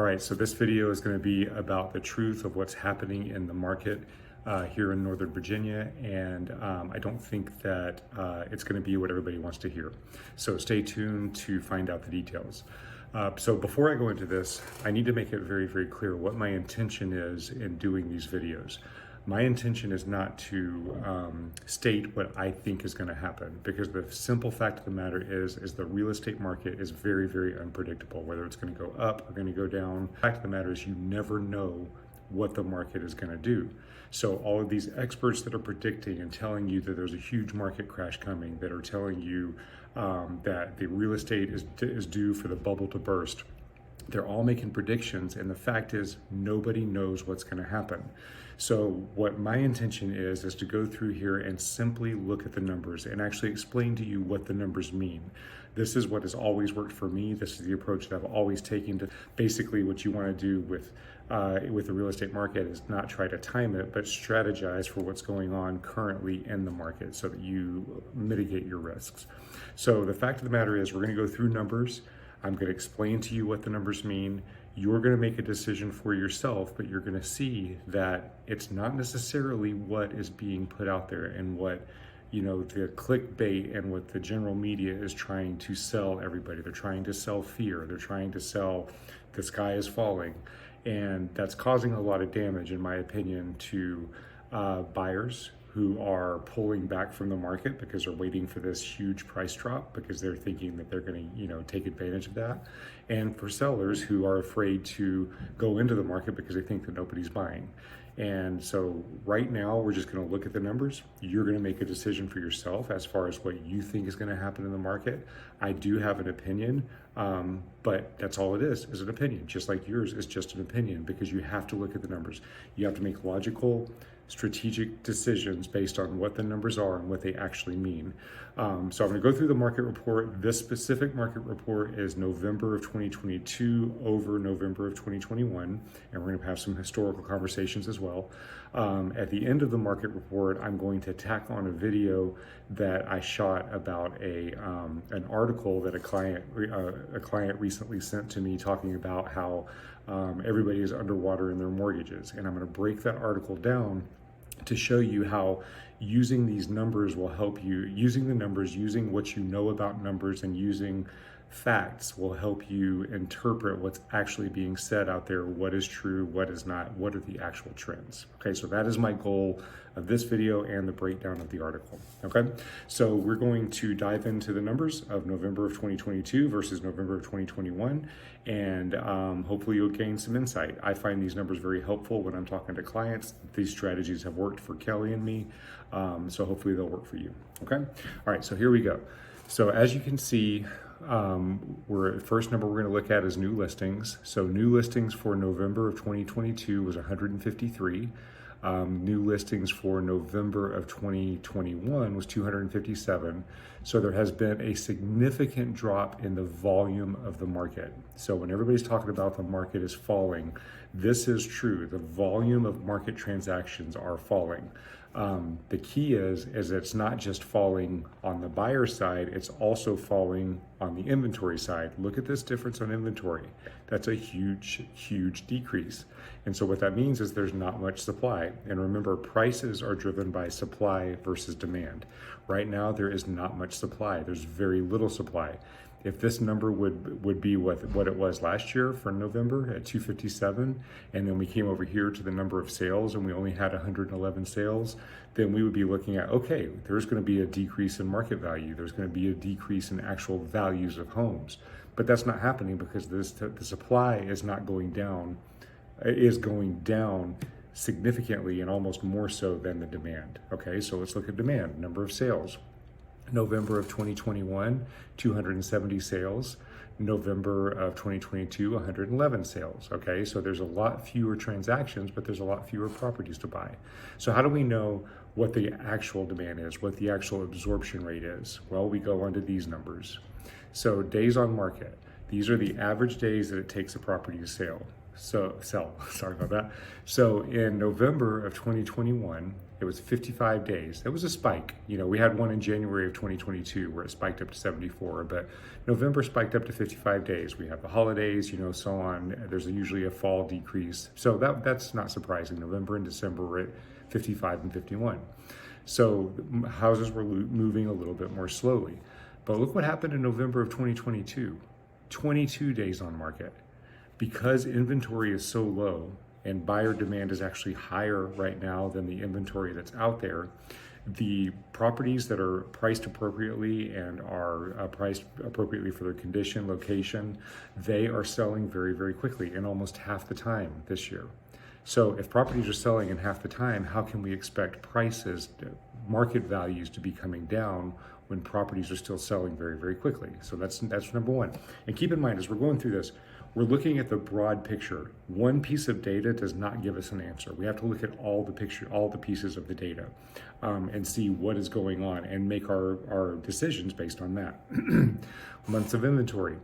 All right, so this video is going to be about the truth of what's happening in the market here in Northern Virginia, and I don't think that it's going to be what everybody wants to hear. So stay tuned to find out the details. So before I go into this, I need to make it very, very clear what my intention is in doing these videos. My intention is not to state what I think is going to happen, because the simple fact of the matter is the real estate market is very, very unpredictable, whether it's going to go up or going to go down. The fact of the matter is you never know what the market is going to do. So all of these experts that are predicting and telling you that there's a huge market crash coming, that are telling you that the real estate is due for the bubble to burst, they're all making predictions, and the fact is nobody knows what's going to happen. So what my intention is to go through here and simply look at the numbers and actually explain to you what the numbers mean. This is what has always worked for me. This is the approach that I've always taken to basically what you want to do with the real estate market is not try to time it, but strategize for what's going on currently in the market so that you mitigate your risks. So the fact of the matter is we're going to go through numbers. I'm going to explain to you what the numbers mean. You're going to make a decision for yourself, but you're going to see that it's not necessarily what is being put out there and what, you know, the clickbait and what the general media is trying to sell everybody. They're trying to sell fear. They're trying to sell the sky is falling. And that's causing a lot of damage, in my opinion, to buyers who are pulling back from the market because they're waiting for this huge price drop because they're thinking that they're going to, take advantage of that. And for sellers who are afraid to go into the market because they think that nobody's buying. And so right now, we're just going to look at the numbers. You're going to make a decision for yourself as far as what you think is going to happen in the market. I do have an opinion, but that's all it is an opinion, just like yours is just an opinion, because you have to look at the numbers. You have to make logical, strategic decisions based on what the numbers are and what they actually mean. So I'm going to go through the market report. This specific market report is November of 2022 over November of 2021, and we're going to have some historical conversations as well. At the end of the market report, I'm going to tack on a video that I shot about an article that a client recently sent to me talking about how everybody is underwater in their mortgages, and I'm going to break that article down to show you how using these numbers will help you. Using the numbers, using what you know about numbers, and using facts will help you interpret what's actually being said out there, what is true, what is not, what are the actual trends. Okay, so that is my goal of this video and the breakdown of the article. Okay, so we're going to dive into the numbers of November of 2022 versus November of 2021, and hopefully you'll gain some insight. I find these numbers very helpful when I'm talking to clients. These strategies have worked for Kelly and me, so hopefully they'll work for you. Okay, all right, so here we go. So as you can see, first number we're going to look at is new listings. So new listings for November of 2022 was 153. New listings for November of 2021 was 257. So there has been a significant drop in the volume of the market. So when everybody's talking about the market is falling, this is true. The volume of market transactions are falling. The key is it's not just falling on the buyer side, it's also falling on the inventory side. Look at this difference on inventory. That's a huge, huge decrease. And so what that means is there's not much supply. And remember, prices are driven by supply versus demand. Right now, there is not much supply. There's very little supply. If this number would be what it was last year for November at 257, and then we came over here to the number of sales and we only had 111 sales, then we would be looking at, okay, there's going to be a decrease in market value. There's going to be a decrease in actual values of homes. But that's not happening because the supply is not going down, is going down significantly and almost more so than the demand. Okay, so let's look at demand, number of sales. November of 2021, 270 sales. November of 2022, 111 sales. Okay, so there's a lot fewer transactions, but there's a lot fewer properties to buy. So how do we know what the actual demand is, what the actual absorption rate is? Well, we go onto these numbers. So days on market. These are the average days that it takes a property to sell. Sorry about that. So in November of 2021, it was 55 days. It was a spike. We had one in January of 2022 where it spiked up to 74, but November spiked up to 55 days. We have the holidays, so on. There's usually a fall decrease. So that's not surprising. November and December were at 55 and 51. So houses were moving a little bit more slowly. But look what happened in November of 2022, 22 days on market. Because inventory is so low and buyer demand is actually higher right now than the inventory that's out there, the properties that are priced appropriately and are priced appropriately for their condition, location, they are selling very, very quickly in almost half the time this year. So if properties are selling in half the time, how can we expect prices, market values to be coming down when properties are still selling very, very quickly? So that's number one. And keep in mind, as we're going through this, we're looking at the broad picture. One piece of data does not give us an answer. We have to look at all the pieces of the data and see what is going on and make our decisions based on that. Months of inventory.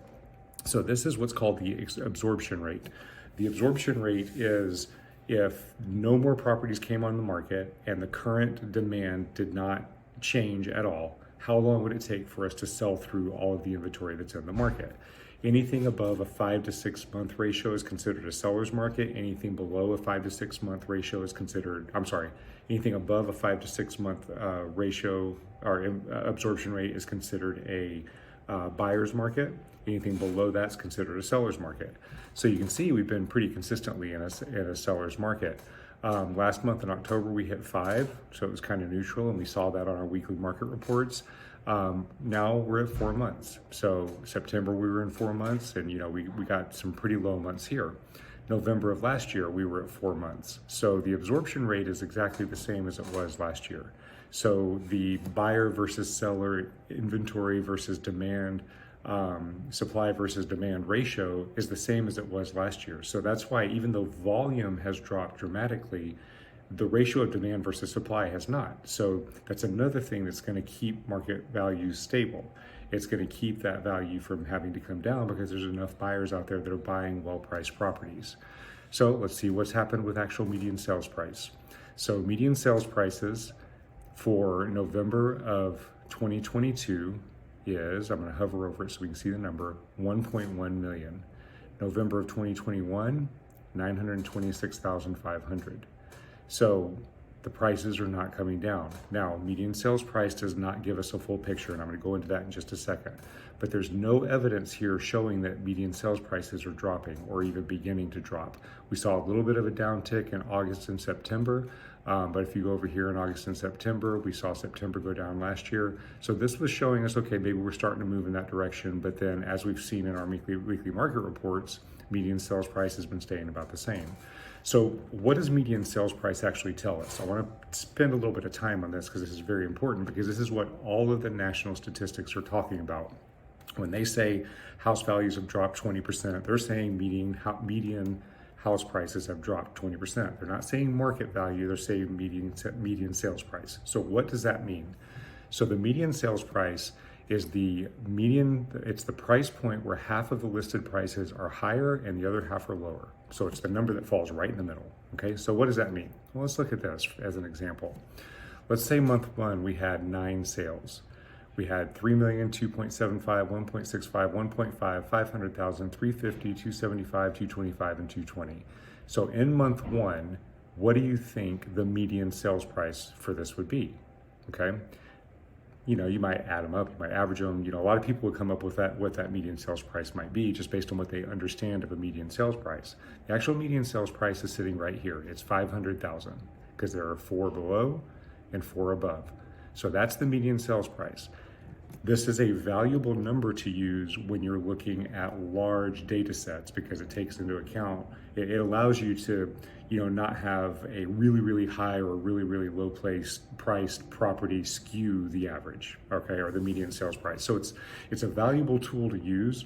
So this is what's called the absorption rate. The absorption rate is if no more properties came on the market and the current demand did not change at all, how long would it take for us to sell through all of the inventory that's in the market? Anything above a 5 to 6 month ratio is considered a seller's market. Anything below a 5 to 6 month ratio is considered, anything above a 5 to 6 month ratio or absorption rate is considered a buyer's market. Anything below that's considered a seller's market. So you can see we've been pretty consistently in a seller's market. Last month in October, we hit 5, so it was kind of neutral, and we saw that on our weekly market reports. Now we're at 4 months. So September we were in 4 months, and we got some pretty low months here. November of last year we were at 4 months. So the absorption rate is exactly the same as it was last year. So the buyer versus seller, inventory versus demand, supply versus demand ratio is the same as it was last year. So that's why even though volume has dropped dramatically, the ratio of demand versus supply has not. So that's another thing that's going to keep market values stable. It's going to keep that value from having to come down because there's enough buyers out there that are buying well-priced properties. So let's see what's happened with actual median sales price. So median sales prices for November of 2022 is, I'm going to hover over it so we can see the number, 1.1 million. November of 2021, 926,500. So the prices are not coming down. Now, median sales price does not give us a full picture, and I'm going to go into that in just a second. But there's no evidence here showing that median sales prices are dropping or even beginning to drop. We saw a little bit of a downtick in August and September, but if you go over here in August and September, we saw September go down last year. So this was showing us, okay, maybe we're starting to move in that direction. But then as we've seen in our weekly market reports, median sales price has been staying about the same. So what does median sales price actually tell us? I want to spend a little bit of time on this because this is very important, because this is what all of the national statistics are talking about. When they say house values have dropped 20%, they're saying median house prices have dropped 20%. They're not saying market value, they're saying median sales price. So what does that mean? So the median sales price is the median, it's the price point where half of the listed prices are higher and the other half are lower. So it's the number that falls right in the middle. Okay, so what does that mean? Well, let's look at this as an example. Let's say month 1 we had 9 sales. We had 3 million, 2.75, 1.65, 1.5, 500,000, 350, 275, 225, and 220. So in month 1, what do you think the median sales price for this would be? Okay. You might add them up, you might average them. A lot of people would come up with what that median sales price might be just based on what they understand of a median sales price. The actual median sales price is sitting right here. It's 500,000 because there are 4 below and 4 above. So that's the median sales price. This is a valuable number to use when you're looking at large data sets because it takes into account, it allows you to not have a really, really high or really, really low priced property skew the average, okay, or the median sales price. So it's a valuable tool to use,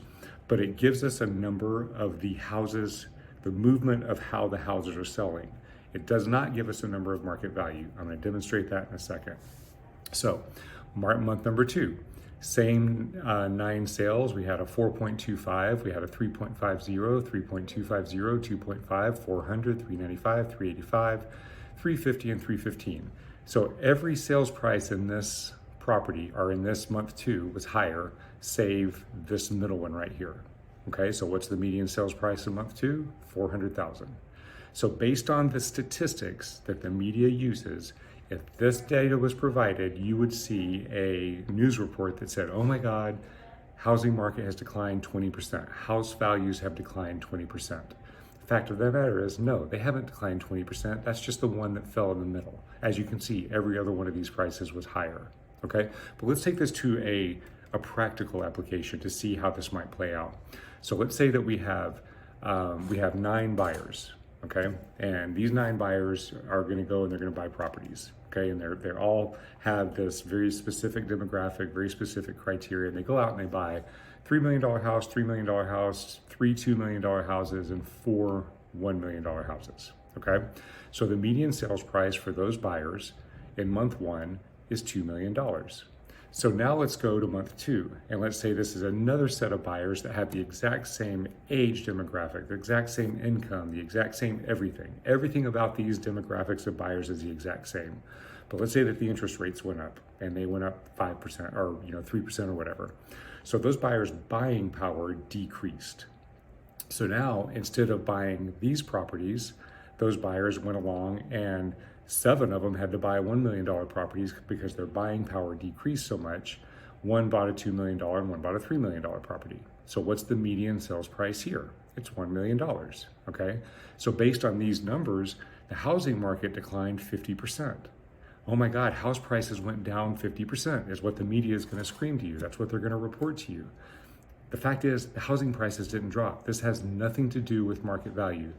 but it gives us a number of the houses, the movement of how the houses are selling. It does not give us a number of market value. I'm going to demonstrate that in a second. So month number 2, Same 9 sales, we had a 4.25, we had a 3.50, 3.250, 2.5, 400, 395, 385, 350, and 315. So every sales price in this property, or in this month 2, was higher, save this middle one right here. Okay, so what's the median sales price in month 2? 400,000. So based on the statistics that the media uses, if this data was provided, you would see a news report that said, oh my God, housing market has declined 20%. House values have declined 20%. The fact of the matter is, no, they haven't declined 20%. That's just the one that fell in the middle. As you can see, every other one of these prices was higher, okay? But let's take this to a practical application to see how this might play out. So let's say that we have 9 buyers, okay? And these 9 buyers are gonna go and they're gonna buy properties, okay? And they all have this very specific demographic, very specific criteria. And they go out and they buy $3 million house, $3 million house, 3 $2 million houses, and 4 $1 million houses, okay? So the median sales price for those buyers in month 1 is $2 million. So now let's go to month 2, and let's say this is another set of buyers that have the exact same age demographic, the exact same income, the exact same everything. Everything about these demographics of buyers is the exact same. But let's say that the interest rates went up, and they went up 5% or 3% or whatever. So those buyers' buying power decreased. So now, instead of buying these properties, those buyers went along and 7 of them had to buy $1 million properties because their buying power decreased so much. One bought a $2 million and one bought a $3 million property. So what's the median sales price here? It's $1 million, okay? So based on these numbers, the housing market declined 50%. Oh my God, house prices went down 50% is what the media is gonna scream to you. That's what they're gonna report to you. The fact is, the housing prices didn't drop. This has nothing to do with market value.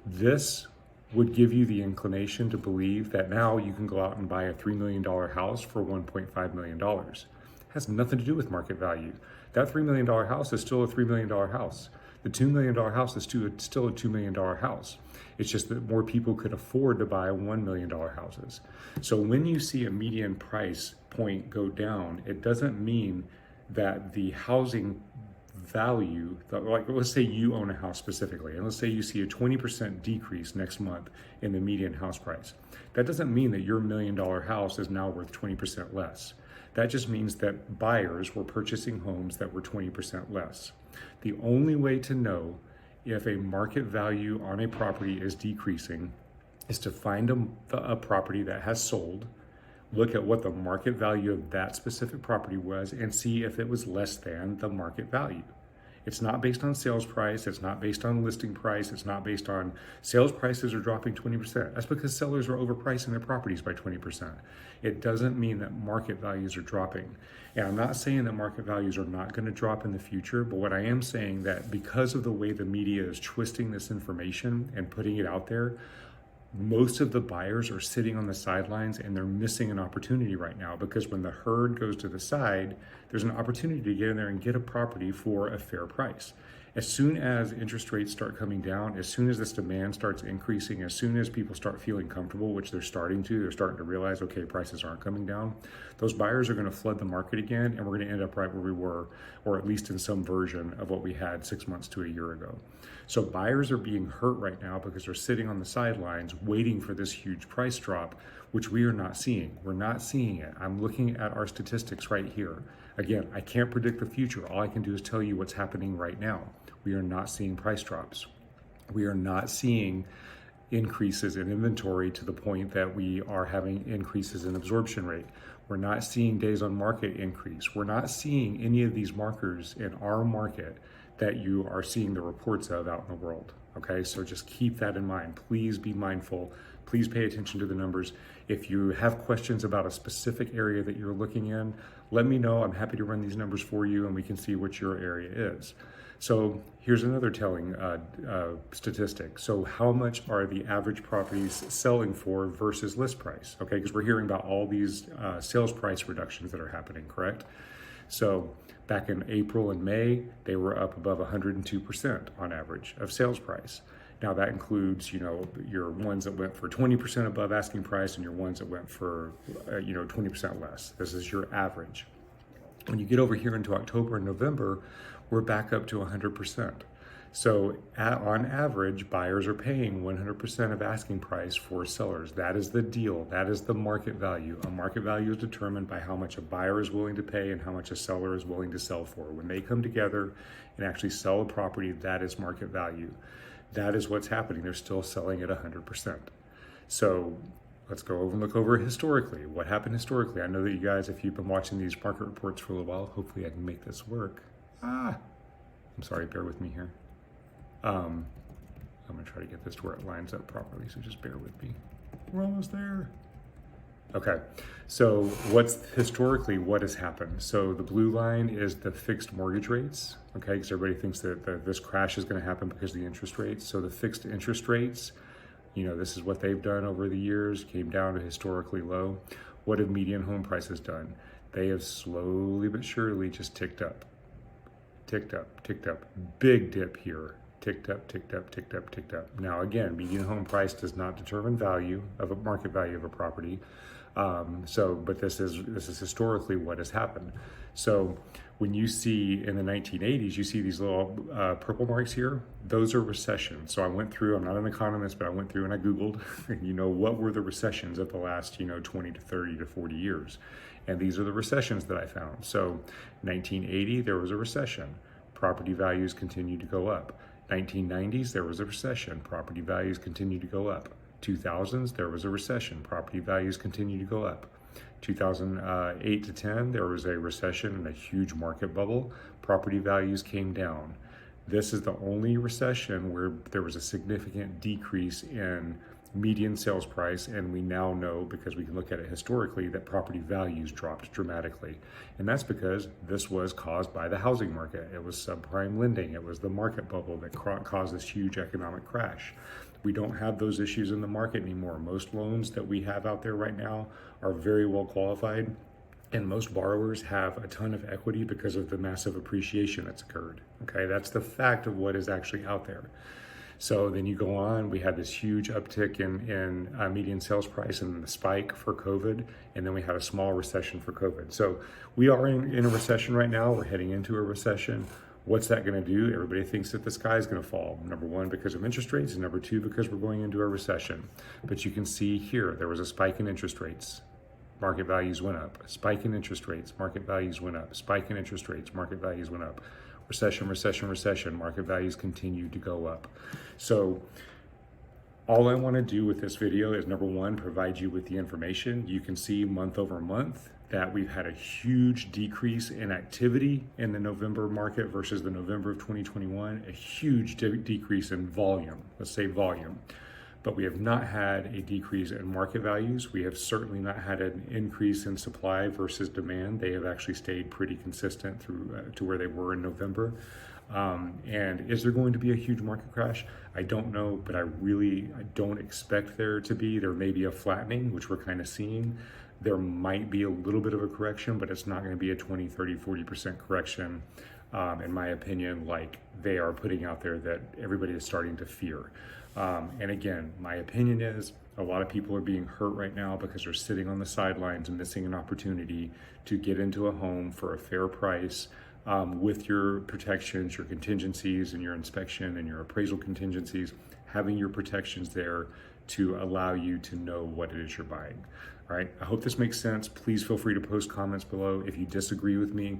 This would give you the inclination to believe that now you can go out and buy a $3 million house for $1.5 million. It has nothing to do with market value. That $3 million house is still a $3 million house. The $2 million house is still a $2 million house. It's just that more people could afford to buy $1 million houses. So when you see a median price point go down, it doesn't mean that the housing value, like let's say you own a house specifically, and let's say you see a 20% decrease next month in the median house price. That doesn't mean that your $1 million house is now worth 20% less. That just means that buyers were purchasing homes that were 20% less. The only way to know if a market value on a property is decreasing is to find a property that has sold, look at what the market value of that specific property was, and see if it was less than the market value. It's not based on sales price. It's not based on listing price. It's not based on sales prices are dropping 20%. That's because sellers are overpricing their properties by 20%. It doesn't mean that market values are dropping. And I'm not saying that market values are not going to drop in the future, but what I am saying that because of the way the media is twisting this information and putting it out there, most of the buyers are sitting on the sidelines and they're missing an opportunity right now, because when the herd goes to the side, there's an opportunity to get in there and get a property for a fair price. As soon as interest rates start coming down, as soon as this demand starts increasing, as soon as people start feeling comfortable, which they're starting to realize, okay, prices aren't coming down, those buyers are going to flood the market again, and we're going to end up right where we were, or at least in some version of what we had 6 months to a year ago. So buyers are being hurt right now because they're sitting on the sidelines waiting for this huge price drop, which we are not seeing. We're not seeing it. I'm looking at our statistics right here. Again, I can't predict the future. All I can do is tell you what's happening right now. We are not seeing price drops. We are not seeing increases in inventory to the point that we are having increases in absorption rate. We're not seeing days on market increase. We're not seeing any of these markers in our market that you are seeing the reports of out in the world. Okay, so just keep that in mind. Please be mindful. Please pay attention to the numbers. If you have questions about a specific area that you're looking in, let me know. I'm happy to run these numbers for you and we can see what your area is. So here's another telling statistic. So how much are the average properties selling for versus list price? Okay, because we're hearing about all these sales price reductions that are happening, correct? So back in April and May, they were up above 102% on average of sales price. Now that includes, your ones that went for 20% above asking price and your ones that went for, 20% less. This is your average. When you get over here into October and November, we're back up to 100%. So on average, buyers are paying 100% of asking price for sellers. That is the deal. That is the market value. A market value is determined by how much a buyer is willing to pay and how much a seller is willing to sell for. When they come together and actually sell a property, that is market value. That is what's happening. They're still selling at 100%. So let's go over and look over historically. What happened historically? I know that you guys, if you've been watching these market reports for a little while, hopefully I can make this work. I'm sorry, bear with me here. I'm gonna try to get this to where it lines up properly, so just bear with me. We're almost there. Okay, so historically what has happened? So the blue line is the fixed mortgage rates, okay, because everybody thinks that this crash is gonna happen because of the interest rates. So the fixed interest rates, this is what they've done over the years, came down to historically low. What have median home prices done? They have slowly but surely just ticked up. Ticked up, ticked up. Big dip here. Ticked up, ticked up, ticked up, ticked up. Now again, median home price does not determine market value of a property. But this is historically what has happened. So when you see in the 1980s, you see these little purple marks here, those are recessions. So I went through, I'm not an economist, but I went through and I Googled, what were the recessions of the last, 20 to 30 to 40 years. And these are the recessions that I found. So 1980, there was a recession. Property values continued to go up. 1990s, there was a recession. Property values continued to go up. 2000s, there was a recession. Property values continued to go up. 2008 to 10, there was a recession and a huge market bubble. Property values came down. This is the only recession where there was a significant decrease in median sales price, and we now know, because we can look at it historically, that property values dropped dramatically. And that's because this was caused by the housing market. It was subprime lending. It was the market bubble that caused this huge economic crash. We don't have those issues in the market anymore. Most loans that we have out there right now are very well qualified, and most borrowers have a ton of equity because of the massive appreciation that's occurred. Okay, that's the fact of what is actually out there. So then you go on, we had this huge uptick in median sales price and the spike for COVID, and then we had a small recession for COVID. So we are in a recession right now. We're heading into a recession. What's that gonna do? Everybody thinks that the sky is gonna fall. Number one, because of interest rates, and number two, because we're going into a recession. But you can see here, there was a spike in interest rates. Market values went up. Spike in interest rates, market values went up. Spike in interest rates, market values went up. Recession, recession, recession, market values continued to go up. So all I want to do with this video is, number one, provide you with the information. You can see month over month that we've had a huge decrease in activity in the November market versus the November of 2021, a huge decrease in volume, let's say volume. But we have not had a decrease in market values. We have certainly not had an increase in supply versus demand. They have actually stayed pretty consistent through to where they were in November. And is there going to be a huge market crash? I don't know, but I don't expect there to be. There may be a flattening, which we're kind of seeing. There might be a little bit of a correction, but it's not going to be a 20, 30, 40% correction, in my opinion, like they are putting out there that everybody is starting to fear. And again, my opinion is a lot of people are being hurt right now because they're sitting on the sidelines and missing an opportunity to get into a home for a fair price, with your protections, your contingencies, and your inspection and your appraisal contingencies, having your protections there to allow you to know what it is you're buying. All right, I hope this makes sense. Please feel free to post comments below. If you disagree with me,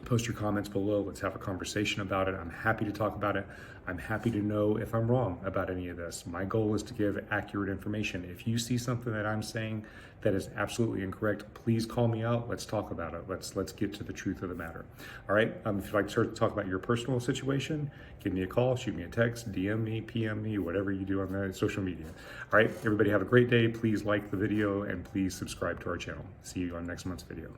post your comments below. Let's have a conversation about it. I'm happy to talk about it. I'm happy to know if I'm wrong about any of this. My goal is to give accurate information. If you see something that I'm saying that is absolutely incorrect, please call me out. Let's talk about it. Let's get to the truth of the matter. All right. If you'd like to talk about your personal situation, give me a call, shoot me a text, DM me, PM me, whatever you do on the social media. All right. Everybody have a great day. Please like the video and please subscribe to our channel. See you on next month's video.